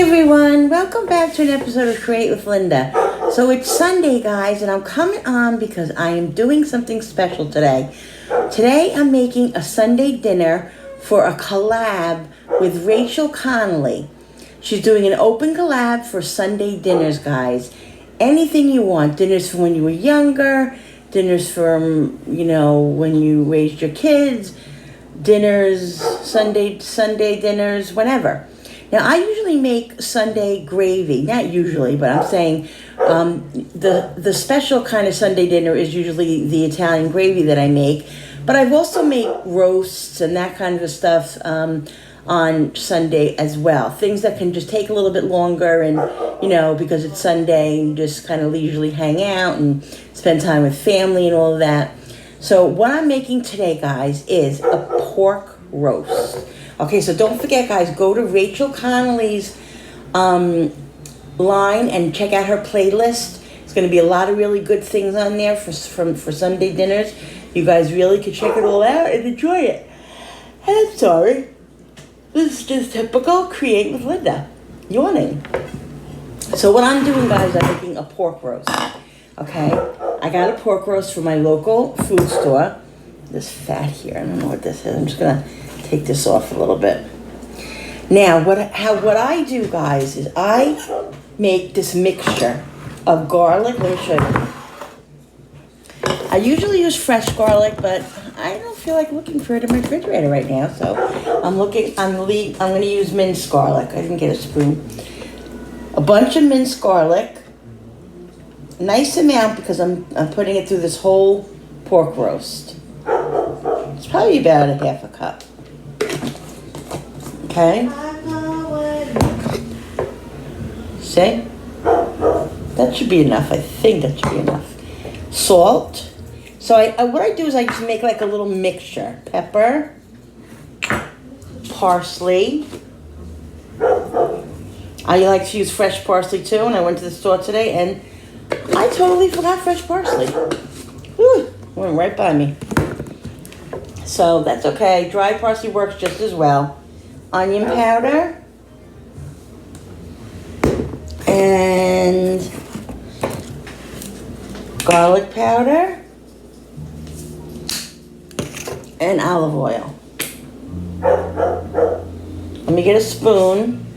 Everyone, welcome back to an episode of Create with Linda. So it's Sunday, guys, and I'm coming on because I am doing something special today. Today I'm making a Sunday dinner for a collab with Rachael Connelly. She's doing an open collab for Sunday dinners, guys. Anything you want. Dinners from when you were younger, dinners from, when you raised your kids, dinners, Sunday dinners, whenever. Now, I usually make Sunday gravy. Not usually, but I'm saying the special kind of Sunday dinner is usually the Italian gravy that I make. But I've also made roasts and that kind of stuff on Sunday as well. Things that can just take a little bit longer and, because it's Sunday and you just kind of leisurely hang out and spend time with family and all of that. So what I'm making today, guys, is a pork roast. Okay, so don't forget, guys, go to Rachael Connelly's line and check out her playlist. It's going to be a lot of really good things on there for Sunday dinners. You guys really can check it all out and enjoy it. And I'm sorry. This is just typical Create with Linda. Yawning. So what I'm doing, guys, I'm making a pork roast. Okay? I got a pork roast from my local food store. This fat here, I don't know what this is. I'm just going to take this off a little bit. Now, what I do, guys, is I make this mixture of garlic. Let me show you. I usually use fresh garlic, but I don't feel like looking for it in my refrigerator right now, so I'm going to use minced garlic. I didn't get a spoon. A bunch of minced garlic. Nice amount because I'm putting it through this whole pork roast. It's probably about a half a cup. Okay. See? That should be enough. I think that should be enough. Salt. So what I do is I just make like a little mixture. Pepper. Parsley. I like to use fresh parsley too, and I went to the store today and I totally forgot fresh parsley. Whew, went right by me. So that's okay. Dry parsley works just as well. Onion powder. And garlic powder. And olive oil. Let me get a spoon.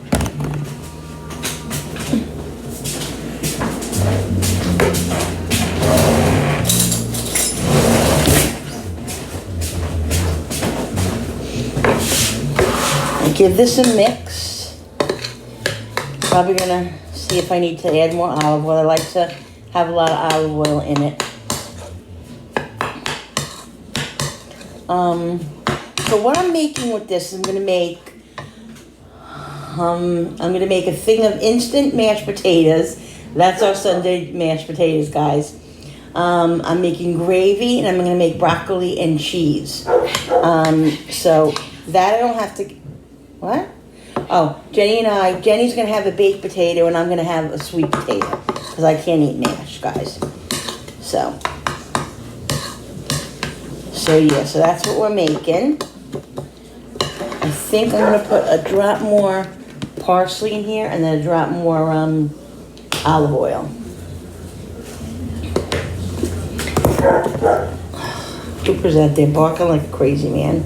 Give this a mix. Probably gonna see if I need to add more olive oil. I like to have a lot of olive oil in it. So what I'm making with this, I'm gonna make a thing of instant mashed potatoes. That's our Sunday mashed potatoes, guys. I'm making gravy and I'm gonna make broccoli and cheese. So that I don't have to. What? Oh, Jenny's going to have a baked potato and I'm going to have a sweet potato because I can't eat mash, guys. So yeah, so that's what we're making. I think I'm going to put a drop more parsley in here and then a drop more olive oil. Cooper's out there barking like a crazy man.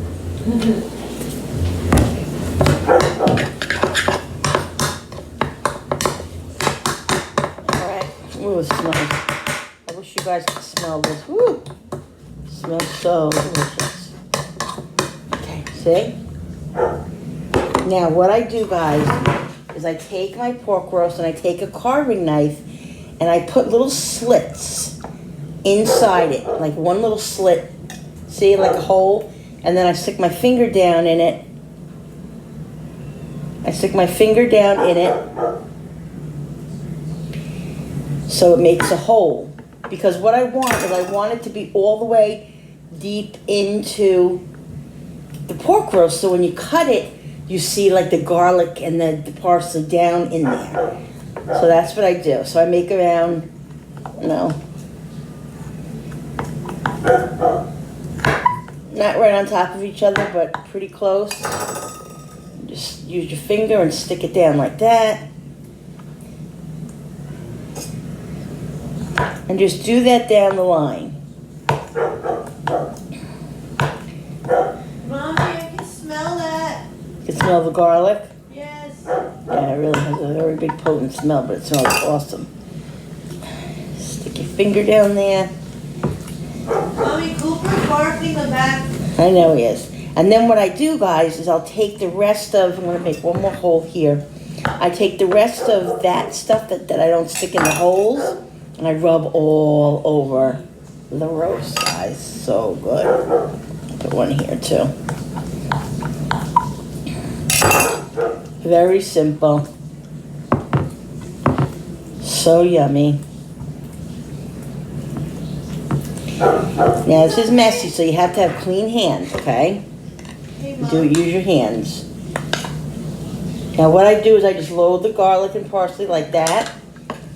Ooh, it smells. I wish you guys could smell this. Woo! It smells so delicious. Okay, see? Now, what I do, guys, is I take my pork roast and I take a carving knife and I put little slits inside it. Like one little slit. See, like a hole? And then I stick my finger down in it. So it makes a hole. Because what I want is I want it to be all the way deep into the pork roast. So when you cut it, you see like the garlic and the parsley down in there. So that's what I do. So I make around, not right on top of each other, but pretty close. Just use your finger and stick it down like that. And just do that down the line. Mommy, I can smell that. You can smell the garlic? Yes. Yeah, it really has a very big potent smell, but it smells awesome. Stick your finger down there. Mommy, Cooper's barking the back. I know he is. And then what I do, guys, is I'll take the rest of, I'm going to make one more hole here. I take the rest of that stuff that I don't stick in the holes, and I rub all over the roast, guys. So good. Put one here, too. Very simple. So yummy. Now, this is messy, so you have to have clean hands, okay? Use your hands. Now, what I do is I just load the garlic and parsley like that,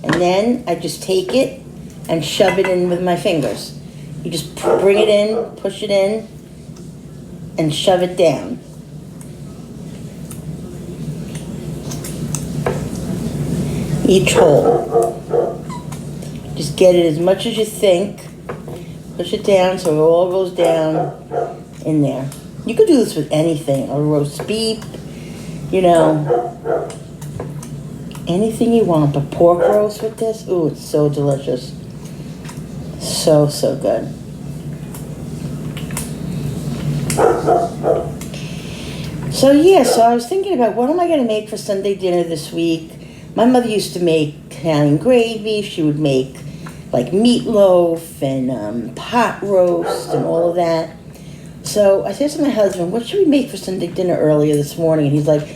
and then I just take it and shove it in with my fingers. You just bring it in, push it in, and shove it down. Each hole. Just get it as much as you think. Push it down so it all goes down in there. You could do this with anything, a roast beef, you know, anything you want. But pork roast with this, ooh, it's so delicious. So, so good. So yeah, so I was thinking about what am I going to make for Sunday dinner this week. My mother used to make Italian gravy. She would make like meatloaf and pot roast and all of that. So I said to my husband, what should we make for Sunday dinner earlier this morning? And he's like,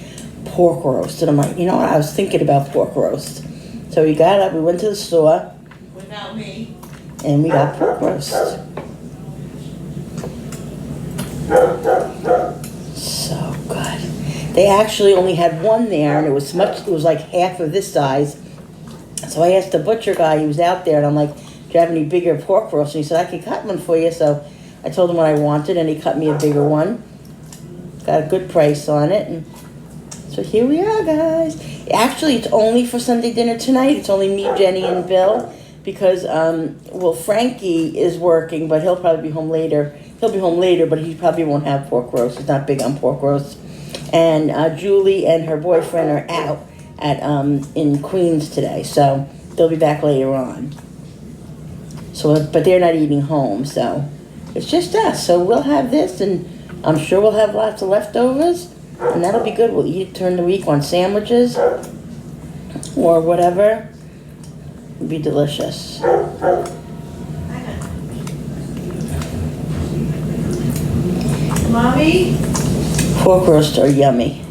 pork roast. And I'm like, you know what? I was thinking about pork roast. So we got up, we went to the store. Without me. And we got pork roast. So good. They actually only had one there, and it was like half of this size. So I asked the butcher guy, he was out there, and I'm like, do you have any bigger pork roast? And he said, I could cut one for you. So I told him what I wanted, and he cut me a bigger one. Got a good price on it. And so here we are, guys. Actually, it's only for Sunday dinner tonight. It's only me, Jenny, and Bill. Because, well, Frankie is working, but he'll probably be home later. He'll be home later, but he probably won't have pork roast. He's not big on pork roast. And Julie and her boyfriend are out at in Queens today, so they'll be back later on. So, but they're not eating home, so it's just us. So we'll have this, and I'm sure we'll have lots of leftovers, and that'll be good. We'll eat it during the week on sandwiches or whatever. It'll be delicious. Mommy? Pork roasts are yummy.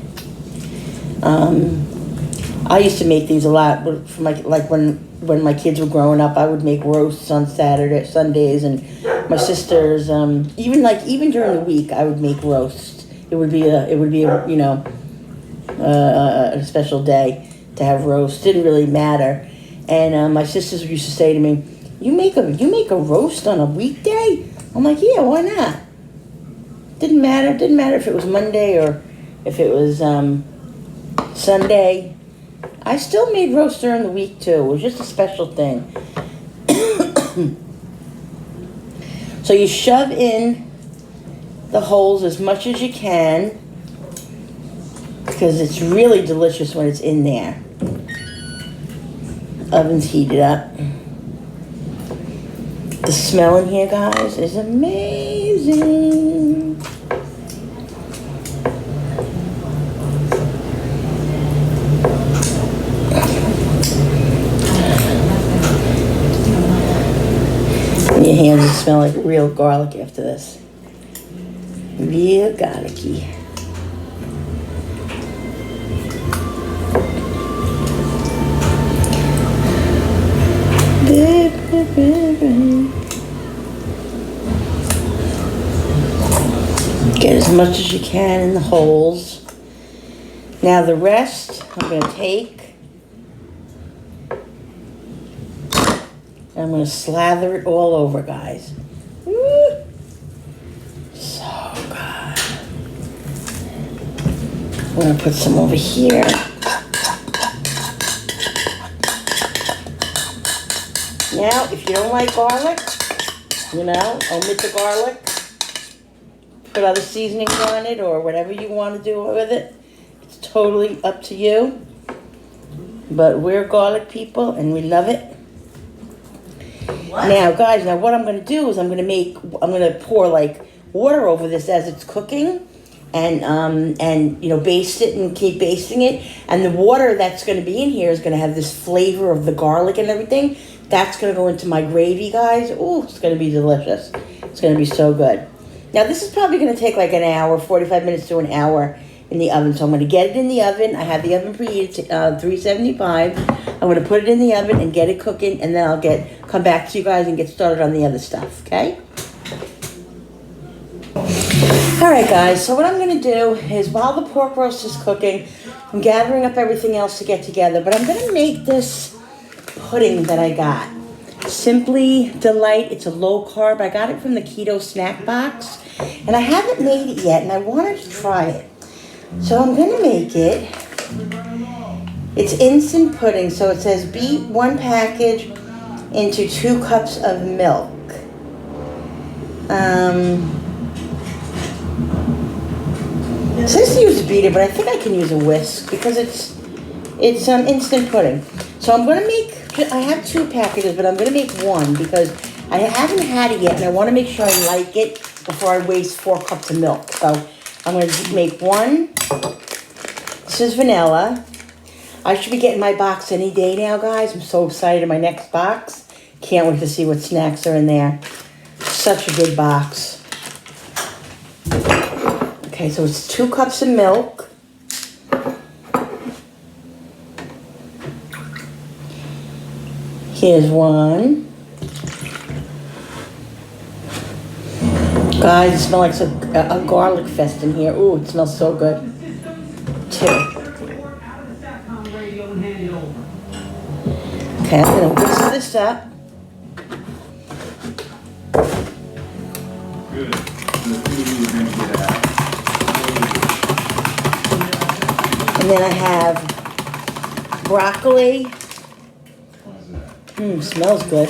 I used to make these a lot for when my kids were growing up. I would make roasts on Sundays, and my sisters. Even during the week, I would make roasts. It would be a special day to have roast. Didn't really matter, and my sisters used to say to me, "You make a roast on a weekday?" I'm like, "Yeah, why not?" Didn't matter. Didn't matter if it was Monday or if it was Sunday. I still made roast during the week too. It was just a special thing. So you shove in the holes as much as you can because it's really delicious when it's in there. Oven's heated up. The smell in here, guys, is amazing. Your hands will smell like real garlic after this. Real garlicky. Get as much as you can in the holes. Now the rest I'm going to take. I'm going to slather it all over, guys. Woo! So good. I'm gonna put some over here. Now, if you don't like garlic, you know, omit the garlic. Put other seasonings on it or whatever you want to do with it. It's totally up to you. But we're garlic people and we love it. What? Now, guys, what I'm going to do is I'm going to pour like water over this as it's cooking and you know, baste it and keep basting it. And the water that's going to be in here is going to have this flavor of the garlic and everything. That's going to go into my gravy, guys. Ooh, it's going to be delicious. It's going to be so good. Now, this is probably going to take like an hour, 45 minutes to an hour in the oven. So I'm going to get it in the oven. I have the oven preheated to 375. I'm going to put it in the oven and get it cooking, and then I'll come back to you guys and get started on the other stuff, okay? All right, guys, so what I'm going to do is while the pork roast is cooking, I'm gathering up everything else to get together, but I'm going to make this pudding that I got. Simply Delight. It's a low carb. I got it from the keto snack box, and I haven't made it yet, and I wanted to try it. So I'm going to make it. It's instant pudding, so it says beat 1 package into 2 cups of milk. It says to use a beater, but I think I can use a whisk because it's instant pudding. So I'm going to make, I have 2 packages, but I'm going to make 1 because I haven't had it yet, and I want to make sure I like it before I waste 4 cups of milk. So I'm going to make 1. This is vanilla. I should be getting my box any day now, guys. I'm so excited. My next box. Can't wait to see what snacks are in there. Such a good box. Okay, so it's 2 cups of milk. Here's 1. Guys, it smells like a garlic fest in here. Ooh, it smells so good. 2. Okay, I'm going to whisk this up. Good. And then I have broccoli. Smells good.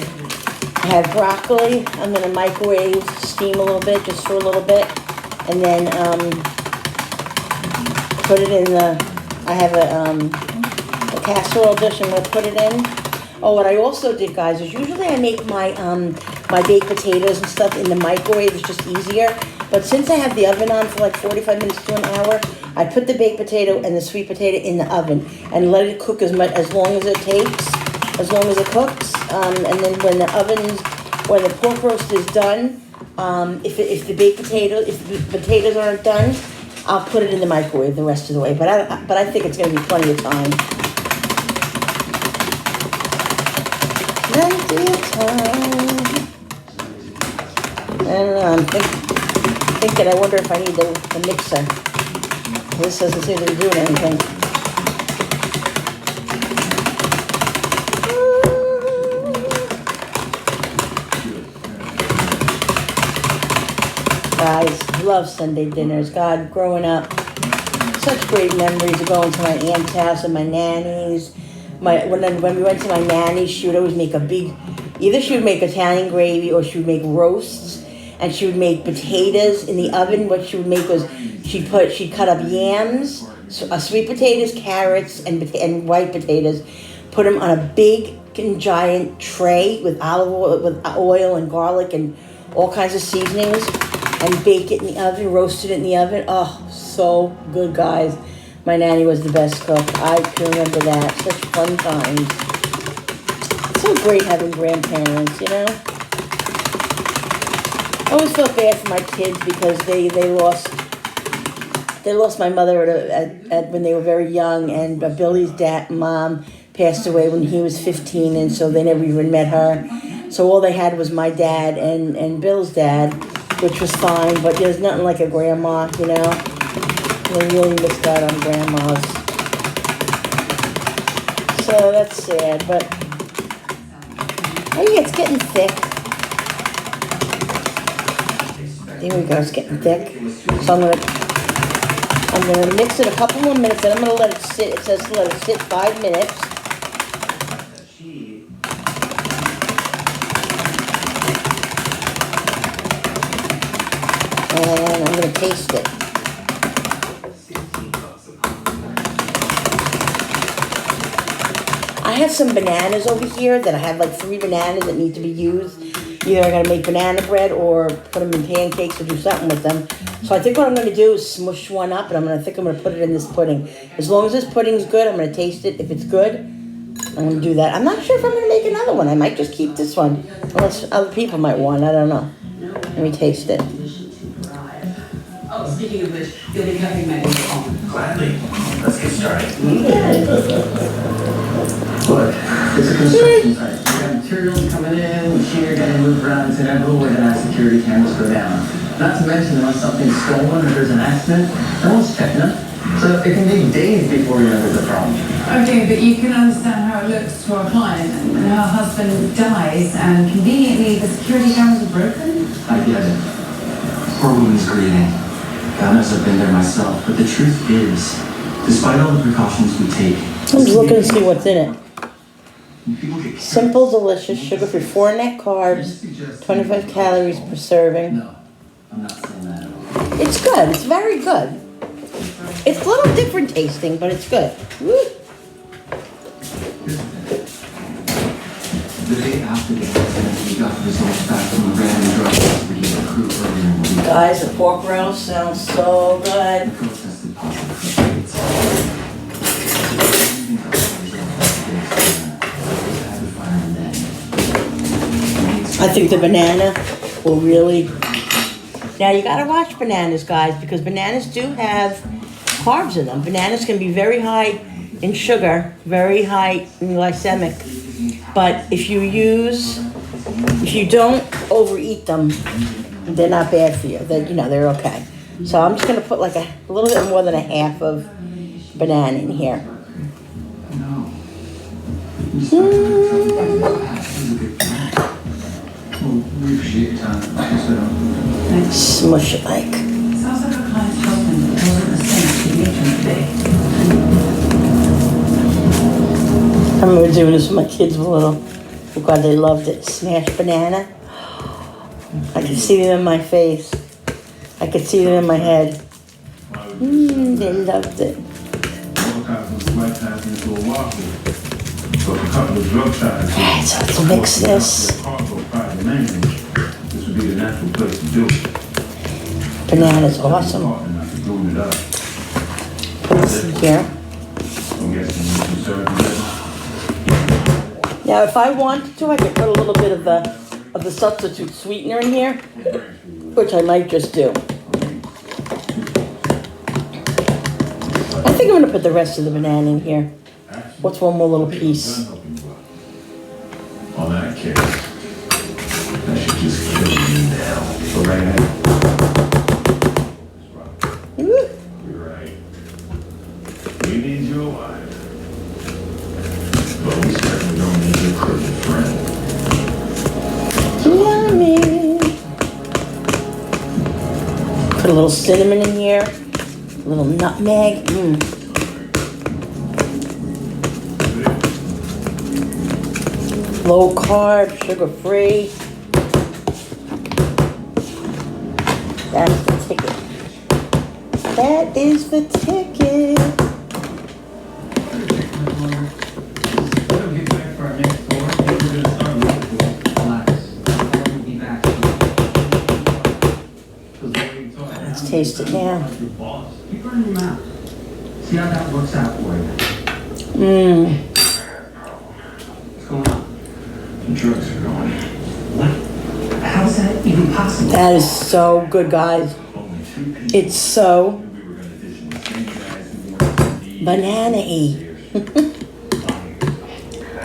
I have broccoli. I'm going to microwave, steam a little bit, just for a little bit. And then put it in the, I have a casserole dish I'm going to put it in. Oh, what I also did, guys, is usually I make my my baked potatoes and stuff in the microwave. It's just easier. But since I have the oven on for like 45 minutes to an hour, I put the baked potato and the sweet potato in the oven and let it cook as long as it takes, as long as it cooks. And then when the pork roast is done, if the potatoes aren't done, I'll put it in the microwave the rest of the way. But I think it's going to be plenty of time. Plenty of time. I don't know. I'm thinking. I wonder if I need the mixer. This doesn't seem to be doing anything. Guys, love Sunday dinners. God, growing up, such great memories of going to my aunt's house and my nanny's. When we went to my nanny's, she would always make either she would make Italian gravy or she would make roasts, and she would make potatoes in the oven. What she would make was she'd cut up yams, sweet potatoes, carrots, and white potatoes, put them on a big and giant tray with olive oil, with oil and garlic and all kinds of seasonings, and bake it in the oven, roast it in the oven. Oh, so good, guys. My nanny was the best cook. I can remember that. Such fun times. It's so great having grandparents, you know? I always felt bad for my kids because they lost my mother when they were very young, and Billy's mom passed away when he was 15, and so they never even met her. So all they had was my dad and Bill's dad, which was fine, but there's nothing like a grandma, you know? I really missed out on grandmas. So that's sad, but oh yeah, it's getting thick. There we go, it's getting thick. So I'm I'm going to mix it a couple more minutes, then I'm going to let it sit. It says to let it sit 5 minutes. And I'm going to taste it. I have some bananas over here that I have like 3 bananas that need to be used. Either I'm going to make banana bread or put them in pancakes or do something with them. So I think what I'm going to do is smush one up and I think I'm going to put it in this pudding. As long as this pudding's good, I'm going to taste it. If it's good, I'm going to do that. I'm not sure if I'm going to make another one. I might just keep this one. Unless other people might want. I don't know. Let me taste it. Oh, speaking of which, you'll be cutting my phone. Gladly. Let's get started. Look, it's a construction site. We got materials coming in, machinery getting moved around. It's inevitable we're gonna have security cameras go down. Not to mention unless something's stolen or there's an accident, no one's checking it. So it can be days before we know there's a problem. Okay, but you can understand how it looks to our client. And her husband dies, and conveniently the security cameras are broken. I get it. Poor woman's grieving. God knows I've been there myself, but the truth is, despite all the precautions we take, I'm just looking to see what's in it. people get Simple, delicious, sugar-free, 4 net carbs, 25 calories per serving. No, I'm not saying that at all. It's good. It's very good. It's a little different tasting, but it's good. Woo. The day after the accident, we got the results back from the random drug test we gave the crew earlier in the week. Guys, the pork roast sounds so good. The girl tested positive for AIDS. I think the banana will really... Now, you gotta watch bananas, guys, because bananas do have carbs in them. Bananas can be very high in sugar, very high in glycemic. But if you don't overeat them, they're not bad for you. They're okay. So I'm just gonna put like a little bit more than a half of banana in here. We appreciate your time. Smush it like. Sounds like our client's husband wasn't the same as he made him today. I remember doing this with my kids a little. Oh God, they loved it. Smashed banana. I could see them in my face. I could see them in my head. They loved it. Alright, so let's mix this. This would be the natural place to do it. Banana's awesome. Put this in here. Now, if I wanted to, I could put a little bit of the substitute sweetener in here, which I might just do. I think I'm gonna put the rest of the banana in here. What's one more little piece? On that case, that should just kill me now. So right now. Woo. You're right. We need you alive. But we certainly don't need your crooked friend. Yummy. Put a little cinnamon in here, a little nutmeg. Low carb, sugar free. That's the ticket. That is the ticket. Let's taste it now. Keep running your mouth. See how that works out for you. What's going on? The drugs are going. What? How is that even possible? That is so good, guys. It's so banana-y.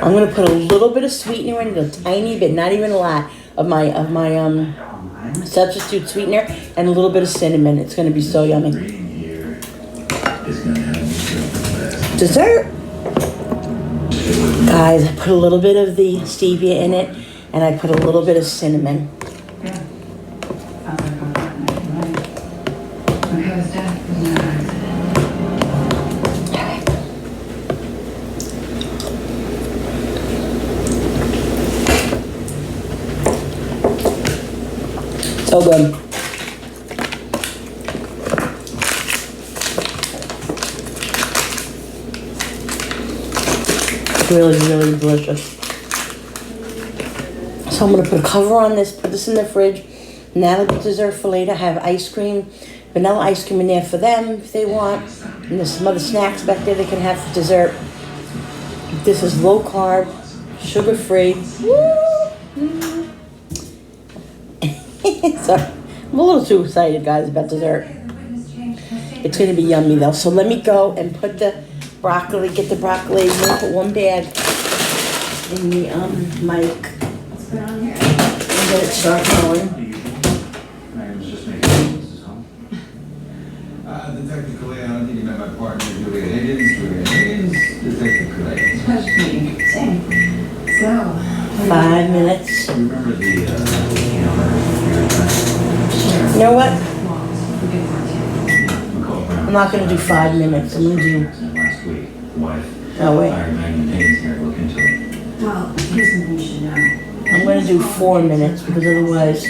I'm gonna put a little bit of sweetener in, a tiny bit, not even a lot, of my substitute sweetener, and a little bit of cinnamon. It's gonna be so yummy. Dessert. Guys, I put a little bit of the stevia in it, and I put a little bit of cinnamon. Yeah. Sounds like our partner, right? When his death was an accident. So good. Really, really delicious. So I'm gonna put a cover on this, put this in the fridge, and that'll be dessert for later. I have ice cream, vanilla ice cream in there for them if they want. And there's some other snacks back there they can have for dessert. This is low carb, sugar free. So I'm a little too excited, guys, about dessert. It's gonna be yummy though. So let me go and put the broccoli, get the broccoli. I'm gonna put one bag in the mic. And let it start going. Detective Collab, I don't think you met my partner, Julia Higgins. Julia Higgins, Detective Collab. Same. So, 5 minutes. You remember the, You know what? I'm not gonna do 5 minutes. I'm gonna do. last week, wife. Oh wait. Hired Magna Haynes here to look into it. Well, here's something you should know. I'm gonna do 4 minutes because otherwise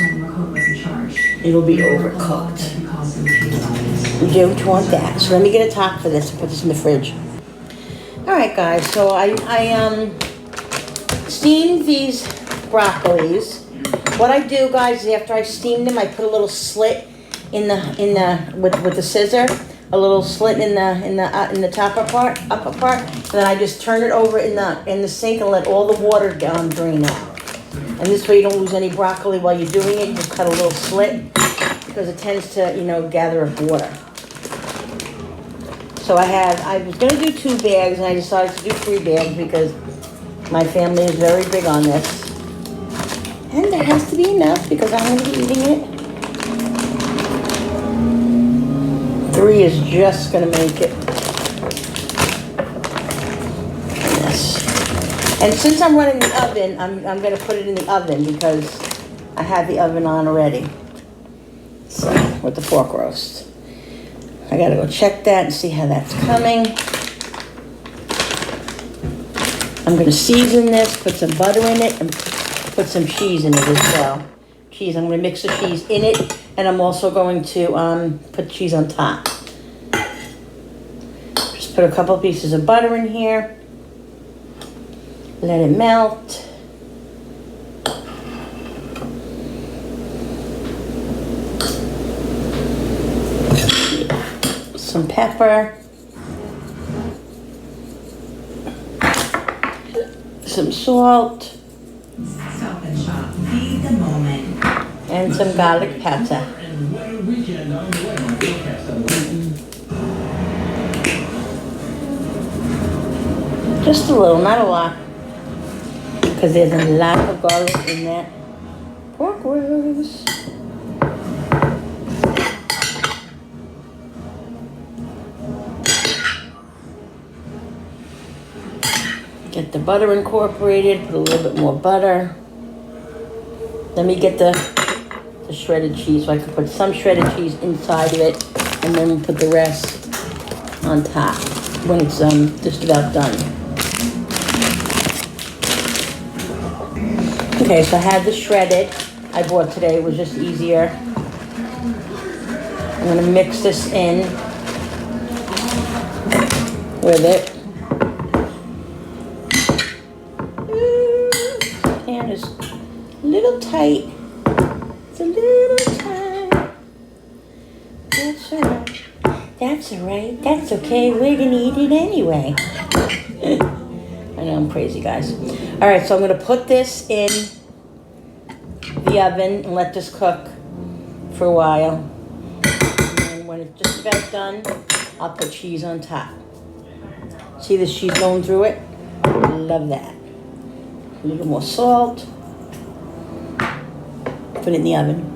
it'll be overcooked. You don't want that. So let me get a top for this and put this in the fridge. All right, guys. So I steamed these broccolis. What I do, guys, is after I steam them, I put a little slit in the with the scissor, a little slit in the upper part, and then I just turn it over in the sink and let all the water drain out. And this way you don't lose any broccoli while you're doing it. You just cut a little slit because it tends to, gather up water. So I was gonna do 2 bags and I decided to do 3 bags because my family is very big on this. And there has to be enough because I'm gonna be eating it. 3 is just gonna make it. Yes. And since I'm running the oven, I'm gonna put it in the oven because I have the oven on already. So, with the pork roast. I gotta go check that and see how that's coming. I'm gonna season this, put some butter in it, and put some cheese in it as well. Cheese, I'm gonna mix the cheese in it, and I'm also going to put cheese on top. Just put a couple pieces of butter in here. Let it melt. Some pepper. Some salt. Stop and shop. Be the moment. And some garlic powder. Just a little, not a lot. Because there's a lot of garlic in that pork roast. Get the butter incorporated, put a little bit more butter. Let me get the shredded cheese so I can put some shredded cheese inside of it and then put the rest on top when it's just about done. Okay, so I had the shredded I bought today. It was just easier. I'm gonna mix this in with it. Pan is a little tight. It's a little tight. That's all right. That's all right. That's okay. We're gonna eat it anyway. I know I'm crazy, guys. All right, so I'm gonna put this in the oven and let this cook for a while. And when it's just about done, I'll put cheese on top. See this cheese going through it? Love that. A little more salt. Put it in the oven.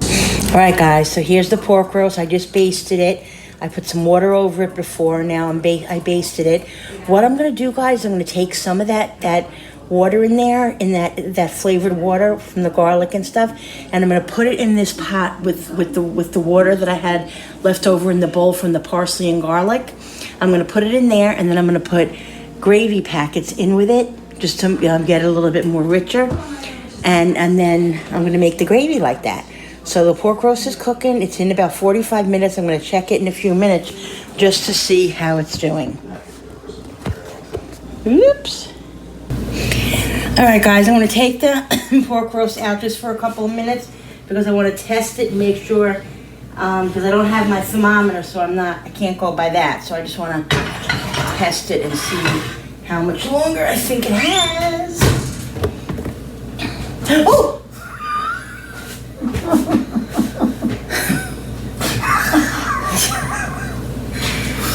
All right, guys, so here's the pork roast. I just basted it. I put some water over it before. Now I basted it. What I'm gonna do, guys, I'm gonna take some of that water in there, in that flavored water from the garlic and stuff, and I'm gonna put it in this pot with the water that I had left over in the bowl from the parsley and garlic. I'm gonna put it in there, and then I'm gonna put gravy packets in with it, just to get it a little bit more richer, and then I'm gonna make the gravy like that. So the pork roast is cooking. It's in about 45 minutes. I'm going to check it in a few minutes just to see how it's doing. Oops. All right, guys, I'm going to take the pork roast out just for a couple of minutes because I want to test it and make sure, because I don't have my thermometer, so I can't go by that. So I just want to test it and see how much longer I think it has. Oh!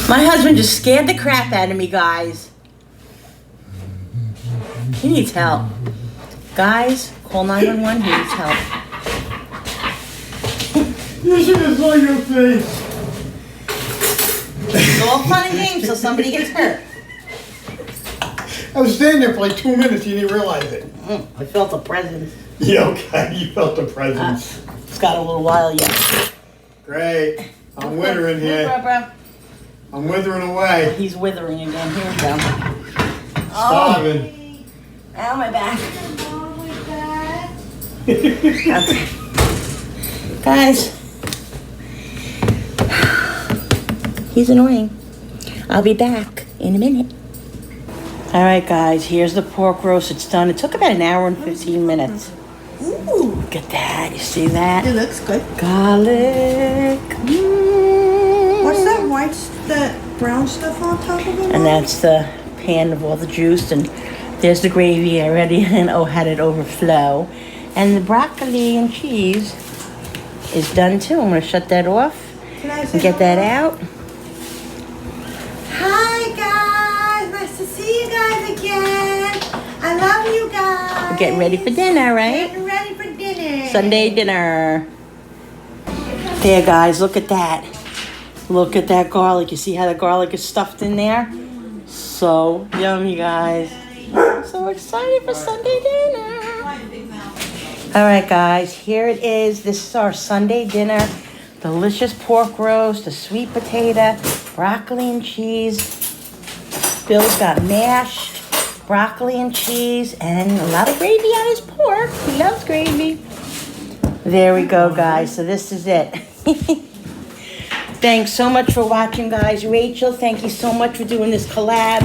My husband just scared the crap out of me, guys. He needs help. Guys, call 911, he needs help. You should have saw your face. It's all fun and games till somebody gets hurt. I was standing there for like 2 minutes, you didn't realize it. I felt a presence. Yeah, okay, you felt the presence. It's got a little while yet. Great. I'm withering here. Bro. I'm withering away. He's withering again. Here we go. Starving. Ow, my back. Okay. Guys. He's annoying. I'll be back in a minute. All right, guys. Here's the pork roast. It's done. It took about an hour and 15 minutes. Ooh, Look at that. You see that? it looks good. Garlic. What's that white, that brown stuff on top of it? And that's the pan of all the juice. And there's the gravy already. And had it overflow. And the broccoli and cheese is done too. I'm going to shut that off Can I and get that out. Hi guys, nice to see you guys again. I love you guys. We're getting ready for dinner, right? Getting ready for dinner. Sunday dinner. There, guys, look at that. Look at that garlic. You see how the garlic is stuffed in there? So yummy, guys. I'm so excited for Sunday dinner. All right, guys, here it is. This is our Sunday dinner. Delicious pork roast, a sweet potato, broccoli and cheese. Bill's got mashed broccoli and cheese and a lot of gravy on his pork. He loves gravy. There we go, guys. So this is it. Thanks so much for watching, guys. Rachel, thank you so much for doing this collab,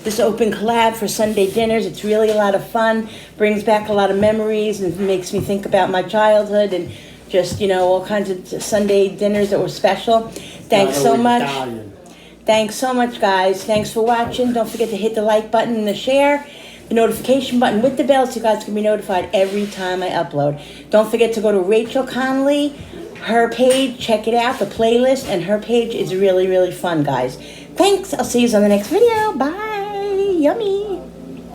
this open collab for Sunday dinners. It's really a lot of fun, brings back a lot of memories and makes me think about my childhood and just, all kinds of Sunday dinners that were special. Thanks so much. Thanks so much, guys. Thanks for watching. Don't forget to hit the like button and the share, the notification button with the bell so you guys can be notified every time I upload. Don't forget to go to Rachael Connelly, her page. Check it out, the playlist, and her page is really, really fun, guys. Thanks. I'll see you on the next video. Bye. Yummy.